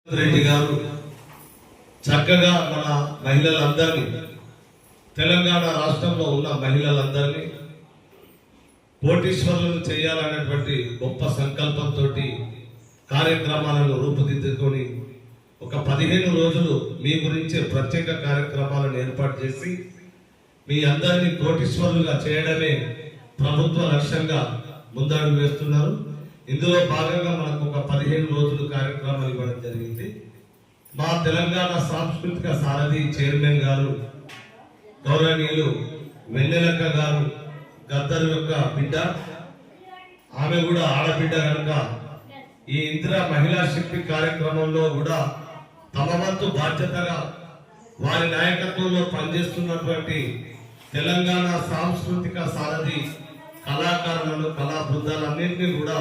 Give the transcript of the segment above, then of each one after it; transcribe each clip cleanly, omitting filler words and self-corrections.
రెడ్డి గారు చక్కగా మన మహిళలందరినీ, తెలంగాణ రాష్ట్రంలో ఉన్న మహిళలందరినీ కోటీశ్వరులను చేయాలనేటువంటి గొప్ప సంకల్పంతో కార్యక్రమాలను రూపుదిద్దుకొని ఒక 15 రోజులు మీ గురించే ప్రత్యేక కార్యక్రమాలను ఏర్పాటు చేసి మీ అందరినీ కోటీశ్వరులుగా చేయడమే ప్రభుత్వ లక్ష్యంగా ముందడుగు వేస్తున్నారు. ఇందులో భాగంగా మనకు ఒక 15 రోజులు కార్యక్రమాలు ఇవ్వడం జరిగింది. మా తెలంగాణ సాంస్కృతిక సారథి చైర్మన్ గారు గౌరవనీయులు వెన్నెలక్క గారు గద్దరు యొక్క బిడ్డ, ఆమె కూడా ఆడబిడ్డ కనుక ఈ ఇందిరా మహిళా శక్తి కార్యక్రమంలో కూడా తమ వంతు బాధ్యతగా వారి నాయకత్వంలో పనిచేస్తున్నటువంటి తెలంగాణ సాంస్కృతిక సారథి కళాకారులను, కళా బృందాలన్నింటినీ కూడా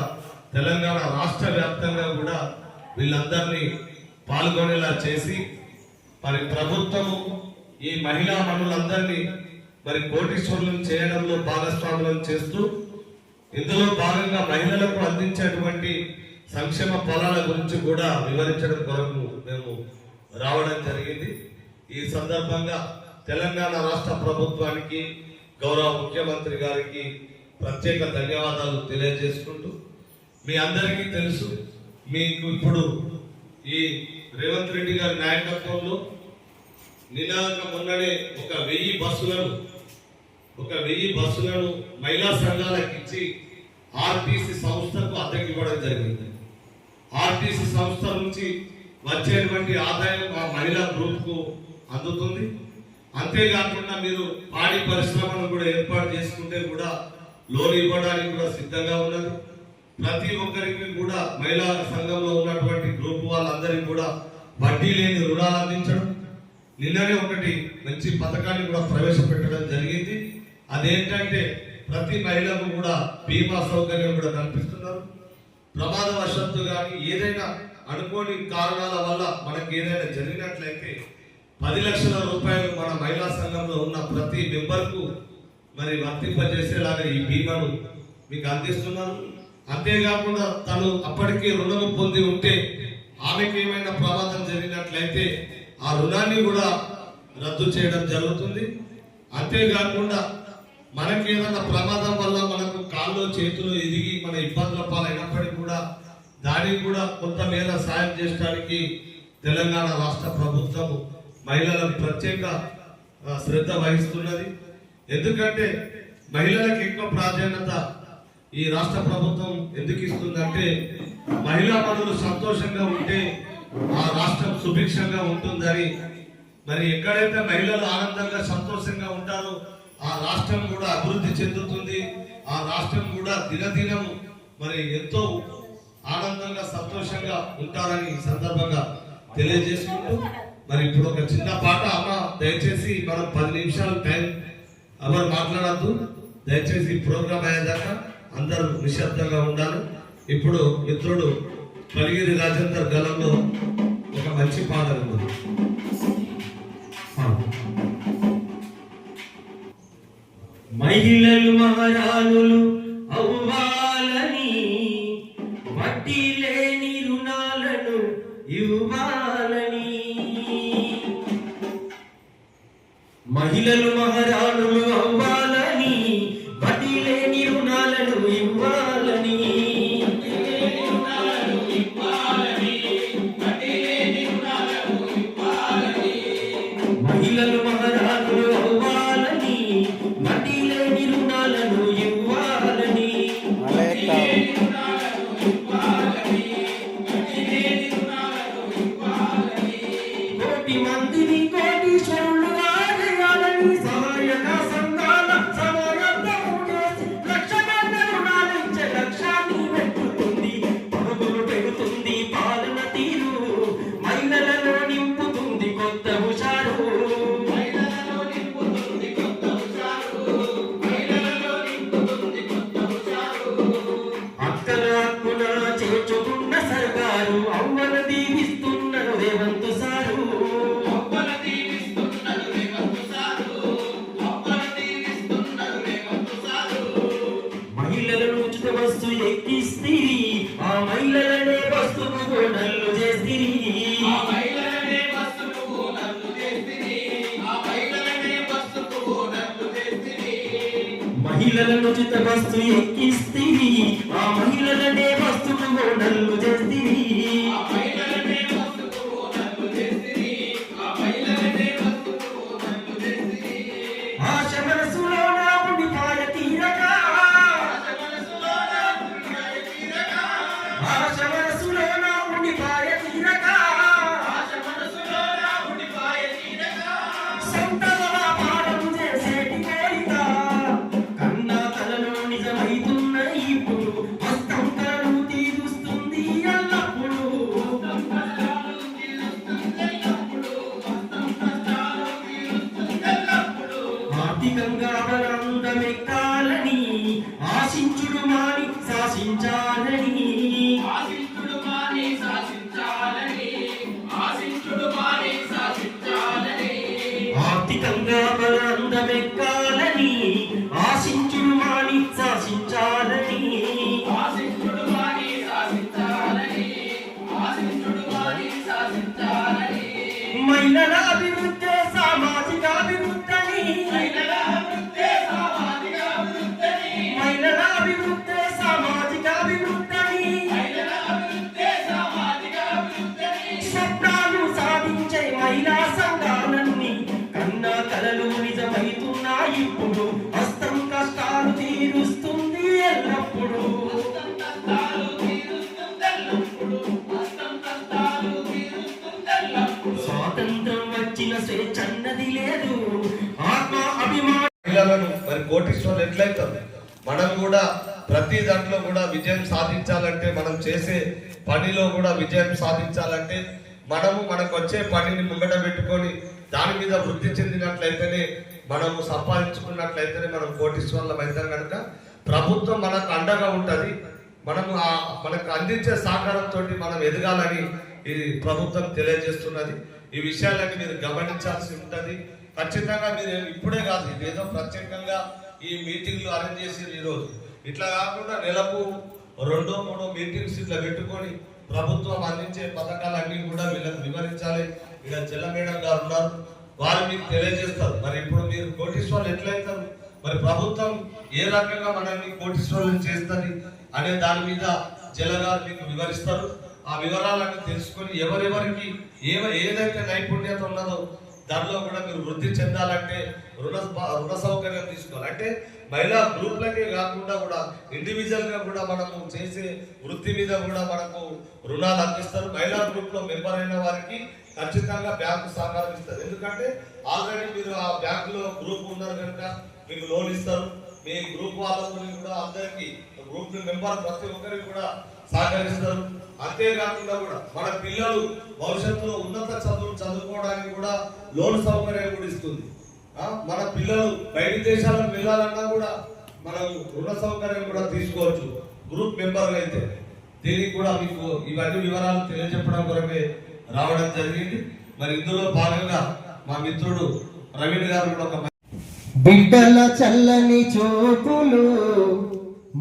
తెలంగాణ రాష్ట్ర వ్యాప్తంగా కూడా వీళ్ళందరినీ పాల్గొనేలా చేసి మరి ప్రభుత్వము ఈ మహిళా మనులందరినీ మరి కోటీశ్వరులను చేయడంలో భాగస్వాములను చేస్తూ ఇందులో భాగంగా మహిళలకు అందించేటువంటి సంక్షేమ ఫలాల గురించి కూడా వివరించడం కొరకు మేము రావడం జరిగింది. ఈ సందర్భంగా తెలంగాణ రాష్ట్ర ప్రభుత్వానికి, గౌరవ ముఖ్యమంత్రి గారికి ప్రత్యేక ధన్యవాదాలు తెలియజేసుకుంటూ, మీ అందరికీ తెలుసు, మీకు ఇప్పుడు ఈ రేవంత్ రెడ్డి గారి నాయకత్వంలో నినాక మొన్ననే ఒక 1000 బస్సులను మహిళా సంఘాలకు ఇచ్చి ఆర్టీసీ సంస్థకు అద్దెకి ఇవ్వడం జరిగింది. ఆర్టీసీ సంస్థ నుంచి వచ్చేటువంటి ఆదాయం ఆ మహిళా గ్రూప్ కు అందుతుంది. అంతేకాకుండా మీరు పాడి పరిశ్రమను కూడా ఏర్పాటు చేసుకుంటే కూడా లోన్ ఇవ్వడానికి కూడా సిద్ధంగా ఉన్నది. ప్రతి ఒక్కరికి కూడా మహిళా సంఘంలో ఉన్నటువంటి గ్రూప్ వాళ్ళందరికీ కూడా వడ్డీ లేని రుణాలు అందించడం, నిన్ననే ఒకటి మంచి పథకాన్ని కూడా ప్రవేశపెట్టడం జరిగింది. అదేంటంటే ప్రతి మహిళకు కూడా బీమా సౌకర్యం కూడా కల్పిస్తున్నారు. ప్రమాదవశాత్తు కానీ ఏదైనా అనుకోని కారణాల వల్ల మనకి ఏదైనా జరిగినట్లయితే 10 లక్షల రూపాయలు మన మహిళా సంఘంలో ఉన్న ప్రతి మెంబర్కు మరి వర్తింపజేసేలాగా ఈ బీమాను మీకు అందిస్తున్నారు. అంతేకాకుండా తను అప్పటికే రుణము పొంది ఉంటే ఆమెకి ఏమైనా ప్రమాదం జరిగినట్లయితే ఆ రుణాన్ని కూడా రద్దు చేయడం జరుగుతుంది. అంతేకాకుండా మనకి ఏదైనా ప్రమాదం వల్ల మనకు కాళ్ళు చేతులు ఎదిగి మన ఇబ్బందుల పాలైనప్పటికీ కూడా దానికి కూడా కొంతమేర సాయం చేయడానికి తెలంగాణ రాష్ట్ర ప్రభుత్వం మహిళలకు ప్రత్యేక శ్రద్ధ వహిస్తున్నది. ఎందుకంటే మహిళలకు ఎక్కువ ప్రాధాన్యత ఈ రాష్ట్ర ప్రభుత్వం ఎందుకు ఇస్తుందంటే మహిళా మనులు సంతోషంగా ఉంటే ఆ రాష్ట్రం సుభిక్షంగా ఉంటుందని, మరి ఎక్కడైతే మహిళలు ఆనందంగా సంతోషంగా ఉంటారో ఆ రాష్ట్రం కూడా అభివృద్ధి చెందుతుంది. ఆ రాష్ట్రం కూడా దినదినం మరి ఎంతో ఆనందంగా సంతోషంగా ఉంటారని ఈ సందర్భంగా తెలియజేసుకుంటూ, మరి ఇప్పుడు ఒక చిన్న పాట, అమ్మ దయచేసి మనం 10 నిమిషాలు టైం ఎవరు మాట్లాడద్దు, దయచేసి ప్రోగ్రామ్ అయ్యేదాకా అందరూ నిశ్శబ్దంగా ఉండాలి. ఇప్పుడు మిత్రుడు కలిగిరి రాజేందర్ గలంలో ఒక మంచి పాట ఉంది. మహిళలు మహారాణులు అవ్వాలని, వడ్డీ లేని రుణాలను ఇవ్వాలని. మహిళలు మహారాణులు అవ్వాలని, వడ్డీ లేని రుణాలను ఇవ్వాలని. మహిళలు మహారాణులు అవ్వాలని, వడ్డీ లేని రుణాలను ఇవ్వాలని. కోటి మందిని కోటీశ్వరులుగా చేయాలని, సహాయ మహిళలను ఉచిత బస్సు ఎక్కిస్తివి, ఆ మహిళలనే బస్సుకు మోడళ్లు చేస్తివి. ఆశ మనసులో నా ఉండిపాయ తీరక, ఆశ మనసులో నా ఉండిపాయ తీరక, సంతల పాఠం చేసేటి కోరిక, కన్నా కలలో నిజమైతున్న ఇప్పుడు హస్తం కలను తీరుస్తుంది ఎల్లప్పుడు. ఆర్థికంగా బలందమెక్కాలని ఆశించుడు మాని శాసించాలని, ఆర్థికంగా బలందమెక్కాలని ఆశించుడు మాని శాసించాలని. మహిళల అభివృద్ధి సామాజిక అభివృద్ధి, మహిళల అభివృద్ధి సామాజిక అభివృద్ధి, స్వప్నాలు సాధించే మహిళా సంఘాలన్నీ కన్నా కలలు నిజమైతున్నాయి ఇప్పుడు, హస్తం కష్టాలు తీరుస్తుంది ఎల్లప్పుడు. స్వాతంత్రం వచ్చిన స్వేచ్ఛ అన్నది లేదు, ఆత్మ అభిమానం. మహిళలను మరి కోటీశ్వరులు ఎట్లయితారు? మనం కూడా ప్రతి దాంట్లో కూడా విజయం సాధించాలంటే, మనం చేసే పనిలో కూడా విజయం సాధించాలంటే మనకు వచ్చే పనిని ముంగట పెట్టుకొని దాని మీద వృద్ధి చెందినట్లయితేనే, మనము సంపాదించుకున్నట్లయితేనే మనం కోటీశ్వరులం అవుతాం. కనుక ప్రభుత్వం మనకు అండగా ఉంటది. మనకు అందించే సహకారంతో మనం ఎదగాలని ఈ ప్రభుత్వం తెలియజేస్తున్నది. ఈ విషయాలన్నీ మీరు గమనించాల్సి ఉంటది. ఖచ్చితంగా మీరు ఇప్పుడే కాదు, ఇదేదో ప్రత్యేకంగా ఈ మీటింగ్లు అరేంజ్ చేసి ఈరోజు ఇట్లా కాకుండా నెలకు 2-3 మీటింగ్స్ ఇట్లా పెట్టుకొని ప్రభుత్వం అందించే పథకాలన్నీ కూడా వీళ్ళకి వివరించాలి. ఇక్కడ జిల్లా మేడం గారు ఉన్నారు, వారు మీకు తెలియజేస్తారు. మరి ఇప్పుడు మీరు కోటీశ్వరులు ఎట్లయితారు, మరి ప్రభుత్వం ఏ రకంగా మనల్ని కోటీశ్వరులను చేస్తుంది అనే దాని మీద జిల్లా గారు మీకు వివరిస్తారు. ఆ వివరాలన్నీ తెలుసుకొని ఎవరెవరికి ఏదైతే నైపుణ్యత ఉన్నదో దానిలో కూడా మీరు వృద్ధి చెందాలంటే రుణ సౌకర్యం తీసుకోవాలి. అంటే మహిళా గ్రూప్లకే కాకుండా కూడా ఇండివిజువల్ గా కూడా మనము చేసే వృత్తి మీద కూడా మనకు రుణాలు అందిస్తారు. మహిళా గ్రూప్ లో మెంబర్ అయిన వారికి ఖచ్చితంగా బ్యాంకు సహకారం ఇస్తారు. ఎందుకంటే ఆల్రెడీ మీరు ఆ బ్యాంకులో గ్రూప్ ఉన్నారు కనుక మీకు లోన్ ఇస్తారు. మీ గ్రూప్ వాళ్ళకు కూడా అందరికీ గ్రూప్ మెంబర్ ప్రతి ఒక్కరికి కూడా సహకరిస్తారు. అంతేకాకుండా కూడా మన పిల్లలు భవిష్యత్తులో ఉన్నత చదువులు చదువుకోవడానికి కూడా లోన్ సౌకర్యం కూడా ఇస్తుంది. మన పిల్లలు బయట దేశాలకు వెళ్ళాలన్నా కూడా మనం రుణ సౌకర్యం కూడా తీసుకోవచ్చు గ్రూప్ మెంబర్లు అయితే. దీనికి కూడా మీకు ఇవన్నీ వివరాలు తెలియజెప్పడం కొరకే రావడం జరిగింది. మరి ఇందులో భాగంగా మా మిత్రుడు ప్రవీణ్ గారు కూడా ఒక బిడ్డల చల్లని చూపులు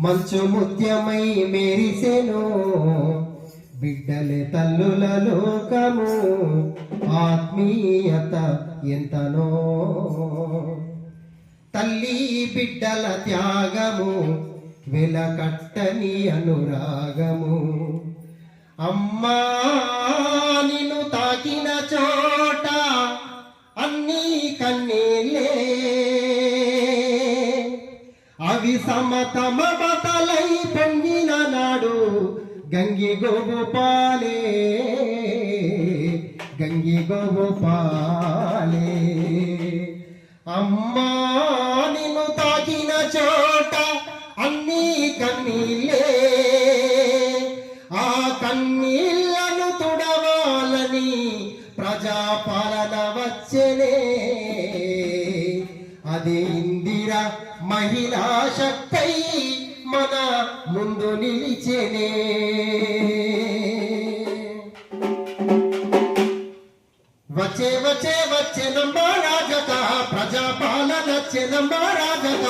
మంచు ముత్యమై మెరిసెను, బిడ్డలే తల్లుల లోకము ఆత్మీయత ఎంతనో, తల్లి బిడ్డల త్యాగము వెలకట్టని అనురాగము, అమ్మా నిన్ను తాకిన చోట అన్నీ కన్నీళ్ళే, అవి సమత మమతలై పొంగిన నాడు గంగి గోపాలే, గంగి గోపాలే, అమ్మా నిన్ను తాకిన చోట అన్నీ కన్నీళ్ళే, ఆ కన్నీళ్లను తుడవాలని ప్రజాపాలన వచ్చెనే, అది ఇందిరా మహిళా శక్తి మన ముందు నిలిచెనే. వచ్చే వచ్చే వచ్చే నంబా రాజక ప్రజాపాలన వచ్చే నంబా రాజక,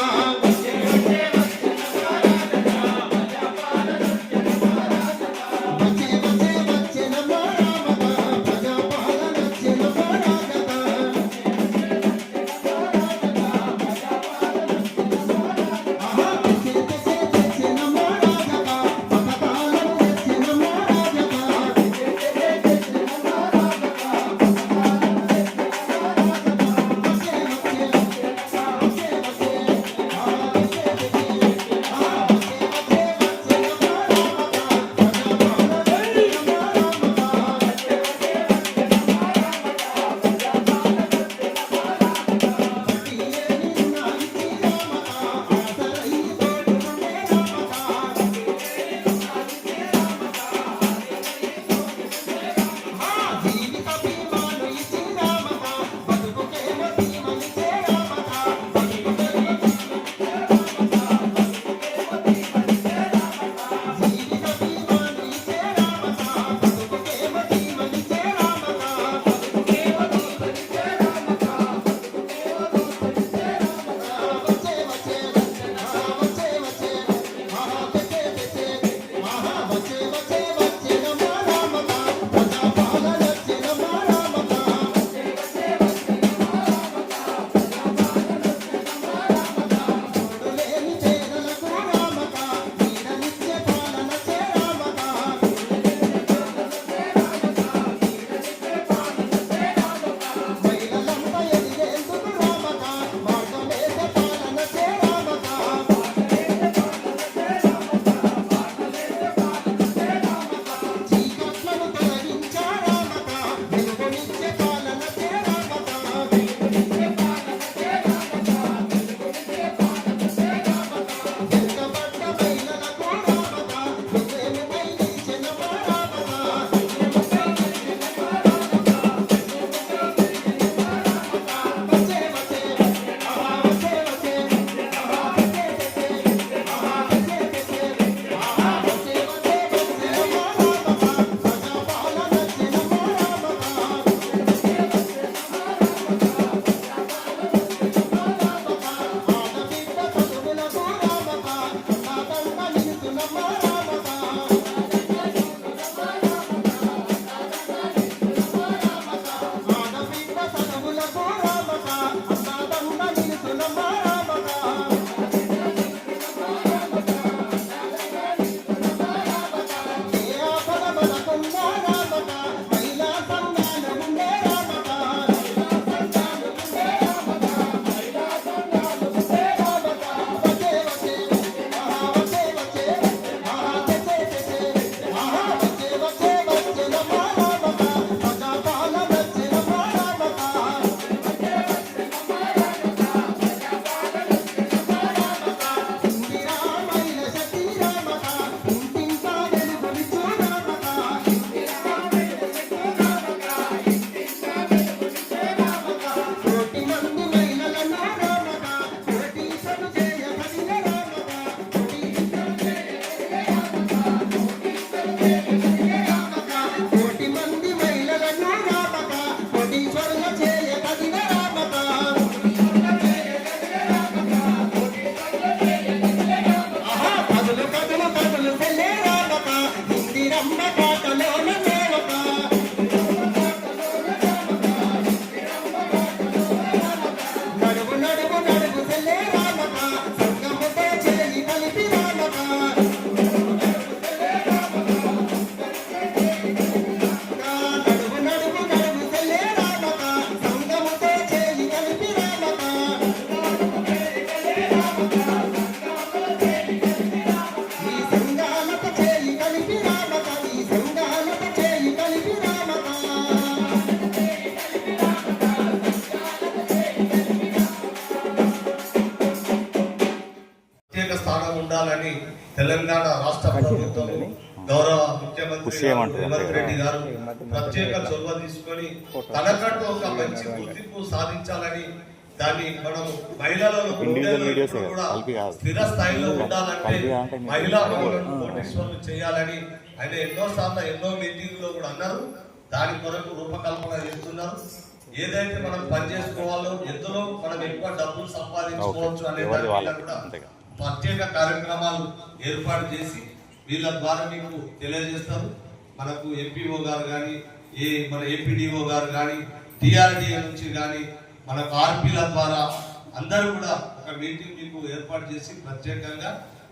తెలంగాణ రాష్ట్ర ప్రభుత్వం గౌరవ ముఖ్యమంత్రి రేవంత్ రెడ్డి గారు ప్రత్యేక చొరవ తీసుకొని తనకంటూ ఒక మంచి గుర్తింపు సాధించాలని, దాన్ని మనం మహిళలలో కూడా స్థిర స్థాయిలో ఉండాలంటే మహిళా మనులను కోటీశ్వరులు చేయాలని ఆయన ఎన్నోసార్లు ఎన్నో మీటింగ్లో కూడా అన్నారు. దాని కొరకు రూపకల్పన చేస్తున్నారు. ఏదైతే మనం పని చేసుకోవాలో, ఎందులో మనం ఎక్కువ డబ్బులు సంపాదించుకోవచ్చు అనే దాని మీద కూడా ప్రత్యేక కార్యక్రమాలు ఏర్పాటు చేసి వీళ్ళ ద్వారా మీకు తెలియజేస్తారు. మనకు ఎంపీఓ గారు కానీ, మన ఏపీడీఓ గారు కానీ, టీఆర్డీఏ నుంచి కానీ, మనకు ఆర్పీల ద్వారా అందరూ కూడా ఒక మీటింగ్ మీకు ఏర్పాటు చేసి ప్రత్యేకంగా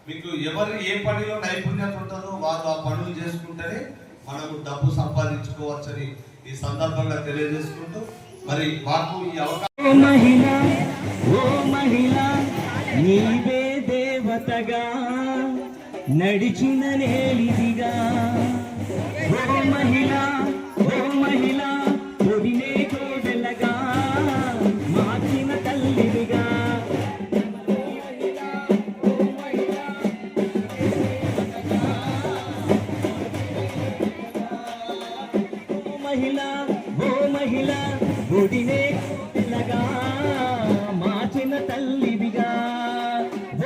మీకు ఎవరు ఏ పనిలో నైపుణ్యత ఉంటుందో వారు ఆ పనులు చేసుకుంటేనే మనము డబ్బు సంపాదించుకోవచ్చని ఈ సందర్భంగా తెలియజేసుకుంటూ, మరి మాకు ఈ అవకాశం నీవే దేవతగా నడిచిన నేలిదిగా, ఓ మహిళ ఒడినే కోడెలగా మార్చిన తల్లిదిగా, ఓ మహిళ ఒడినే కోడెలగా మార్చిన తల్లిదిగా,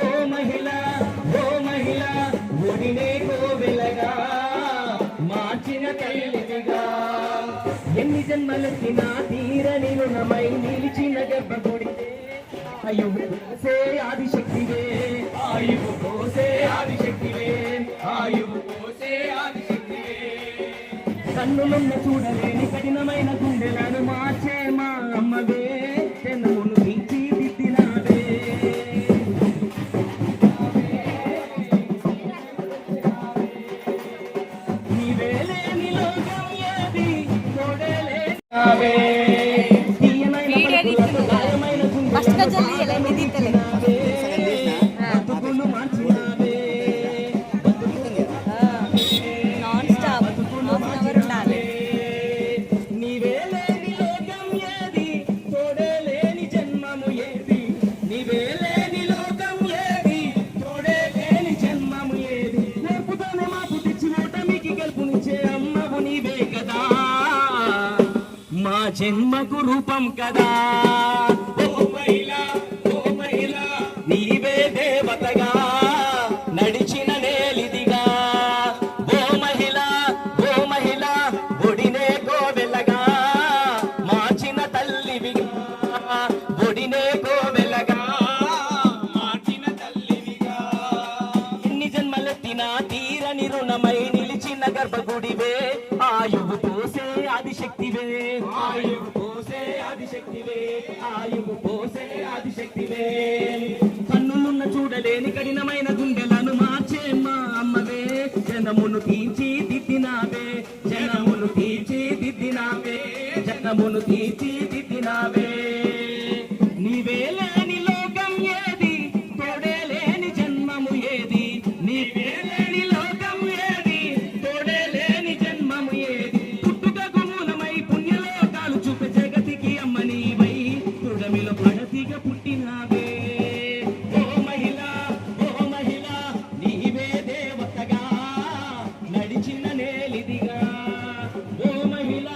ఓ మహిళ ఒడినే కోవెలగా మార్చిన తల్లిదిగా, ఎన్ని జన్మలెత్తినా తీరని రుణమై నిలిచిన గర్భగుడివే, ఆయువు పోసే ఆదిశక్తివే, ఆయువు పోసే ఆదిశక్తివే, ఆయువు పోసే ఆదిశక్తివే, కన్నులున్న చూడలేని కఠినమైన గుండెలను మార్చే మా అమ్మవే, తెన్నును తీర్చిదిద్దినావే, నీవే లేని లోకం ఏది తోడలేనావే, తీయమైన పలుకులతో గాయమైన గుండెలను బతుకులు మార్చినావే, నీవే లేని లోకం ఏది తోడలేని జన్మము ఏది, నీవే లేని లోకం ఏది తోడలేని జన్మము ఏది, నేర్పుతోనే మాపు తెచ్చి ఓటమికి గెలుపునిచ్చే అమ్మవు నీవే కదా, మా జన్మకు రూపం కదా, ఓ మహిళ నీవే దేవతగా నడిచిన నేలిదిగా, ఓ మహిళ ఒడినే కోవెలగా మార్చిన తల్లివిగా, ఒడినే కోవెలగా మార్చిన తల్లివిగా, ఎన్ని జన్మలెత్తినా తీరని రుణమై నిలిచిన గర్భగుడివే, ఆయువు పోసే ఆదిశక్తివే, ఆయువు పోసే ఆదిశక్తివే, ఆయువు పోసే ఆదిశక్తివే, కన్నులున్న చూడలేని కఠినమైన గుండెలను మార్చే మా అమ్మవే, జనమును తీర్చిదిద్దినావే, జనమును తీర్చిదిద్దినావే, జనమును తీర్చిదిద్దినావే, నీవే లేని లోకం ఏది తోడే లేని జన్మము ఏది, నీవే లేని లోకం ఏది తోడే లేని జన్మము ఏది, పుట్టుకకు మూలమై పుణ్యలోకాలు చూపే జగతికి అమ్మ నీవై తుడమిలో పడతిగా పుట్టినావే, ఓ మహిళ నీవే దేవతగా నడిచిన నేలిదిగా, ఓ మహిళ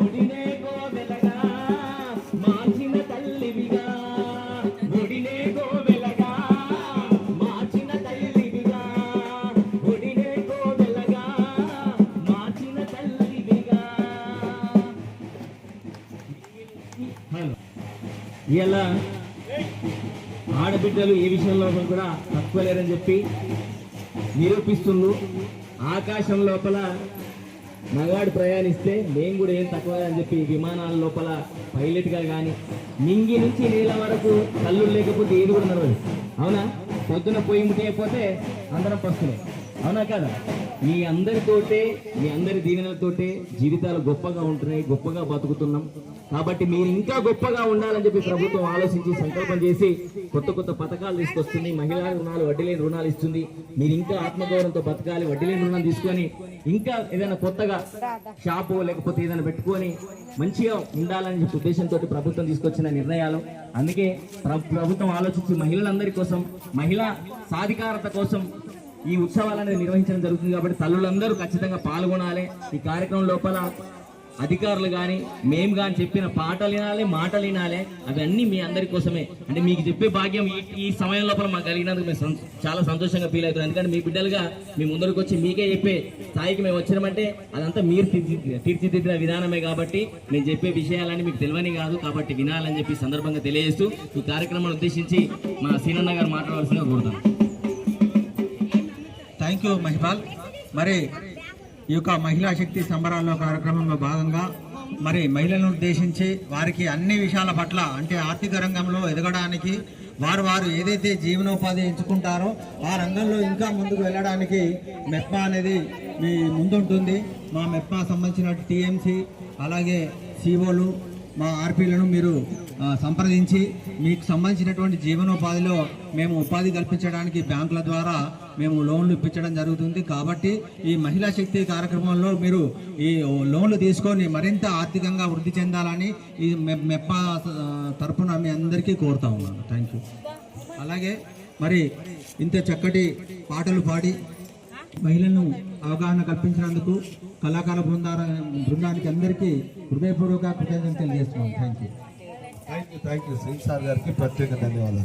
ఒడినే కోవెలగా మార్చిన తల్లివిగా, ఒడినే కోవెలగా మార్చిన తల్లివిగా, ఒడినే కోవెలగా మార్చిన తల్లివిగా. ఇలా ఆడబిడ్డలు ఏ విషయంలో కూడా తక్కువ లేరని చెప్పి నిరూపిస్తుండ్రు. ఆకాశం లోపల మగాడు ప్రయాణిస్తే మేము కూడా ఏం తక్కువ అని చెప్పి విమానాల లోపల పైలట్గా కానీ నింగి నుంచి నీళ్ళ వరకు కళ్ళు లేకపోతే ఏది కూడా నడవదు. అవునా? పొద్దున పోయి ముట్టేయకపోతే అందరం పస్తున్నాయి. అవునా కదా? మీ అందరి దీవెనలతోటే జీవితాలు గొప్పగా ఉంటున్నాయి, గొప్పగా బతుకుతున్నాం. కాబట్టి మీరు ఇంకా గొప్పగా ఉండాలని చెప్పి ప్రభుత్వం ఆలోచించి సంకల్పం చేసి కొత్త కొత్త పథకాలు తీసుకొస్తుంది. మహిళా రుణాలు, వడ్డీ లేని రుణాలు ఇస్తుంది. మీరు ఇంకా ఆత్మగౌరవంతో బతకాలి, వడ్డీ లేని రుణం తీసుకొని ఇంకా ఏదైనా కొత్తగా షాపు లేకపోతే ఏదైనా పెట్టుకొని మంచిగా ఉండాలని చెప్పి ఉద్దేశంతో ప్రభుత్వం తీసుకొచ్చిన నిర్ణయాలు. అందుకే ప్రభుత్వం ఆలోచించి మహిళలందరి కోసం, మహిళా సాధికారత కోసం ఈ ఉత్సవాలను నిర్వహించడం జరుగుతుంది. కాబట్టి తల్లులందరూ ఖచ్చితంగా పాల్గొనాలి. ఈ కార్యక్రమం లోపల అధికారులు కానీ మేము కానీ చెప్పిన పాటలు వినాలి, మాటలు వినాలి. అవన్నీ మీ అందరి కోసమే. అంటే మీకు చెప్పే భాగ్యం ఈ సమయం లోపల మాకు కలిగినందుకు మేము చాలా సంతోషంగా ఫీల్ అవుతున్నాం. ఎందుకంటే మీ బిడ్డలుగా మీ ముందరికి వచ్చి మీకే చెప్పే స్థాయికి మేము వచ్చినామంటే అదంతా మీరు తీర్చిదిద్దిన విధానమే. కాబట్టి నేను చెప్పే విషయాలన్నీ మీకు తెలియని కాదు, కాబట్టి వినాలని చెప్పి సందర్భంగా తెలియజేస్తూ ఈ కార్యక్రమాన్ని ఉద్దేశించి మా సీనన్న గారు మాట్లాడవలసిందిగా కోరుతాను. Thank you Mahipal. మరి ఈ యొక్క మహిళా శక్తి సంబరాల్లో కార్యక్రమంలో భాగంగా మరి మహిళలను ఉద్దేశించి వారికి అన్ని విషయాల పట్ల అంటే ఆర్థిక రంగంలో ఎదగడానికి వారు ఏదైతే జీవనోపాధి ఎంచుకుంటారో ఆ రంగంలో ఇంకా ముందుకు వెళ్ళడానికి మెప్మా అనేది మీ ముందుంటుంది. మా మెప్మా సంబంధించిన టీఎంసీ అలాగే సిఓలు మా ఆర్పీలను మీరు సంప్రదించి మీకు సంబంధించినటువంటి జీవనోపాధిలో మేము ఉపాధి కల్పించడానికి బ్యాంకుల ద్వారా మేము లోన్లు ఇప్పించడం జరుగుతుంది. కాబట్టి ఈ మహిళా శక్తి కార్యక్రమంలో మీరు ఈ లోన్లు తీసుకొని మరింత ఆర్థికంగా వృద్ధి చెందాలని ఈ మెప్పా తరఫున మీ అందరికీ కోరుతా ఉన్నాను. Thank you. అలాగే మరి ఇంత చక్కటి పాటలు పాడి మహిళలను అవగాహన కల్పించినందుకు కళాకార బృందానికి అందరికీ హృదయపూర్వక కృతజ్ఞతలు తెలియజేస్తున్నాం. థ్యాంక్ యూ సింగ్ సార్ గారికి ప్రత్యేక ధన్యవాదాలు.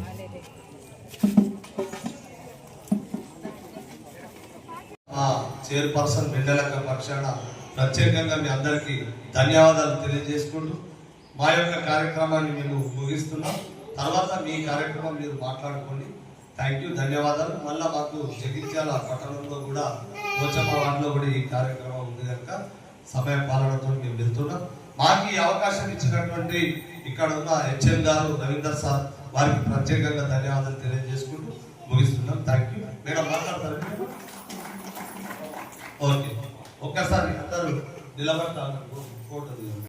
మా చైర్పర్సన్ వెన్నెలక్క పక్షాన ప్రత్యేకంగా మీ అందరికీ ధన్యవాదాలు తెలియజేసుకుంటూ మా యొక్క కార్యక్రమాన్ని మేము ముగిస్తున్నాం. తర్వాత మీ కార్యక్రమం మీరు మాట్లాడుకోండి. థ్యాంక్ యూ, ధన్యవాదాలు. మళ్ళీ మాకు జగిత్యాల పట్టణంలో కూడా పోచమ్మ వార్డులో కూడా ఈ కార్యక్రమం ఉంది కనుక సమయ పాలనతో మేము వెళ్తున్నాం. మాకు ఈ అవకాశం ఇచ్చినటువంటి ఇక్కడ ఉన్న హెచ్ఎం గారు రవీందర్ సార్ వారికి ప్రత్యేకంగా ధన్యవాదాలు తెలియజేసుకుంటూ ముగిస్తున్నాం. Thank you. మేడం మాట్లాడతారు. ఓకే, ఒక్కసారి అందరూ నిలబడతారు. ఫోటో